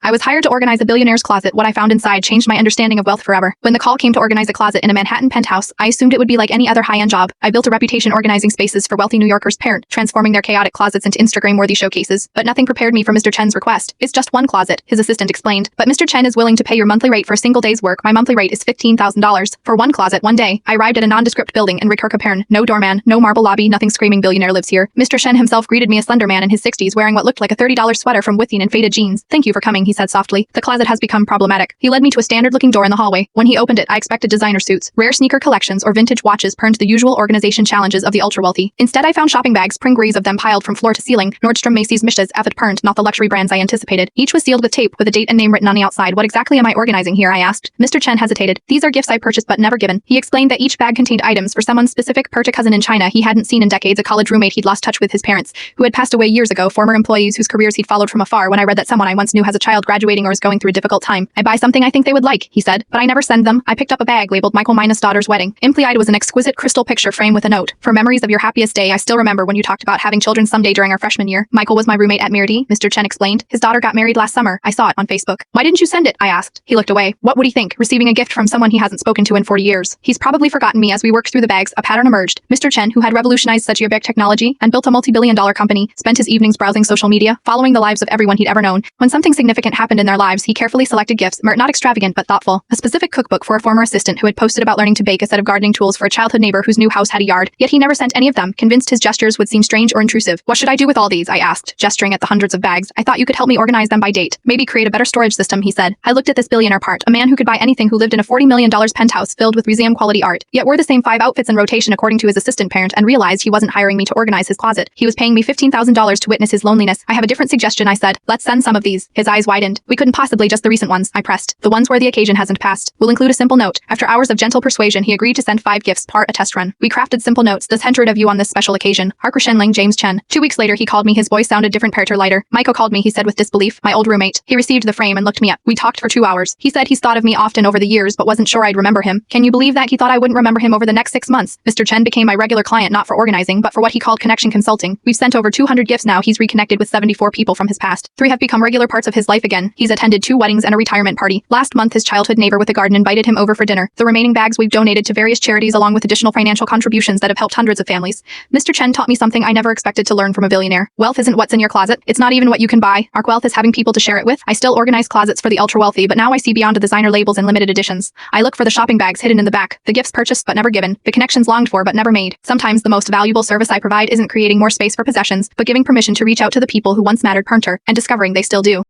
I was hired to organize a billionaire's closet. What I found inside changed my understanding of wealth forever. When the call came to organize a closet in a Manhattan penthouse, I assumed it would be like any other high-end job. I built a reputation organizing spaces for wealthy New Yorkers, transforming their chaotic closets into Instagram-worthy showcases. But nothing prepared me for Mr. Chen's request. It's just one closet, his assistant explained. But Mr. Chen is willing to pay your monthly rate for a single day's work. My monthly rate is $15,000 for one closet one day. I arrived at a nondescript building in Redefined. No doorman, no marble lobby, nothing screaming billionaire lives here. Mr. Shen himself greeted me, a slender man in his 60s wearing what looked like a $30 sweater from Within and faded jeans. Thank you for coming, he said softly. The closet has become problematic. He led me to a standard-looking door in the hallway. When he opened it, I expected designer suits, rare sneaker collections, or vintage watches perned the usual organization challenges of the ultra-wealthy. Instead, I found shopping bags, pringaries of them piled from floor to ceiling, Nordstrom, Macy's, Mishas, Avid perned, not the luxury brands I anticipated. Each was sealed with tape with a date and name written on the outside. What exactly am I organizing here, I asked. Mr. Chen hesitated. These are gifts I purchased but never given. He explained that each bag contained items for someone specific, per a cousin in China he hadn't seen in decades, a college roommate he'd lost touch with, his parents, who had passed away years ago, former employees whose careers he'd followed from afar. When I read that someone I once knew has a child graduating or is going through a difficult time, I buy something I think they would like, he said, but I never send them. I picked up a bag labeled Michael Minus daughter's wedding. Implied was an exquisite crystal picture frame with a note. For memories of your happiest day, I still remember when you talked about having children someday during our freshman year. Michael was my roommate at Mirdi, Mr. Chen explained. His daughter got married last summer. I saw it on Facebook. Why didn't you send it? I asked. He looked away. What would he think, receiving a gift from someone he hasn't spoken to in 40 years? He's probably forgotten me. As we worked through the bags, a pattern emerged. Mr. Chen, who had revolutionized such big technology and built a multi-billion-dollar company, spent his evenings browsing social media, following the lives of everyone he'd ever known. When something significant happened in their lives, he carefully selected gifts, not extravagant but thoughtful. A specific cookbook for a former assistant who had posted about learning to bake, a set of gardening tools for a childhood neighbor whose new house had a yard, yet he never sent any of them, convinced his gestures would seem strange or intrusive. What should I do with all these? I asked, gesturing at the hundreds of bags. I thought you could help me organize them by date. Maybe create a better storage system, he said. I looked at this billionaire part, a man who could buy anything, who lived in a $40 million penthouse filled with museum-quality art, yet wore the same 5 outfits in rotation according to his assistant parent, and realized he wasn't hiring me to organize his closet. He was paying me $15,000 to witness his loneliness. I have a different suggestion, I said. Let's send some of these. His eyes widened. We couldn't possibly just the recent ones, I pressed. The ones where the occasion hasn't passed. We'll include a simple note. After hours of gentle persuasion, he agreed to send 5 gifts, part a test run. We crafted simple notes, the centered of you on this special occasion. Harker Shenling, James Chen. 2 weeks later, he called me. His voice sounded different, lighter. Michael called me, he said with disbelief. My old roommate. He received the frame and looked me up. We talked for 2 hours. He said he's thought of me often over the years, but wasn't sure I'd remember him. Can you believe that? He thought I wouldn't remember him over the next 6 months. Mr. Chen became my regular client, not for organizing, but for what he called connection consulting. We've sent over 200 gifts now. He's reconnected with 74 people from his past. 3 have become regular parts of his life again. He's attended 2 weddings and a retirement party. Last month, his childhood neighbor with a garden invited him over for dinner. The remaining bags we've donated to various charities, along with additional financial contributions that have helped hundreds of families. Mr. Chen taught me something I never expected to learn from a billionaire. Wealth isn't what's in your closet. It's not even what you can buy. Our wealth is having people to share it with. I still organize closets for the ultra-wealthy, but now I see beyond the designer labels and limited editions. I look for the shopping bags hidden in the back, the gifts purchased but never given, the connections longed for but never made. Sometimes the most valuable service I provide isn't creating more space for possessions, but giving permission to reach out to the people who once mattered, and discovering they still do.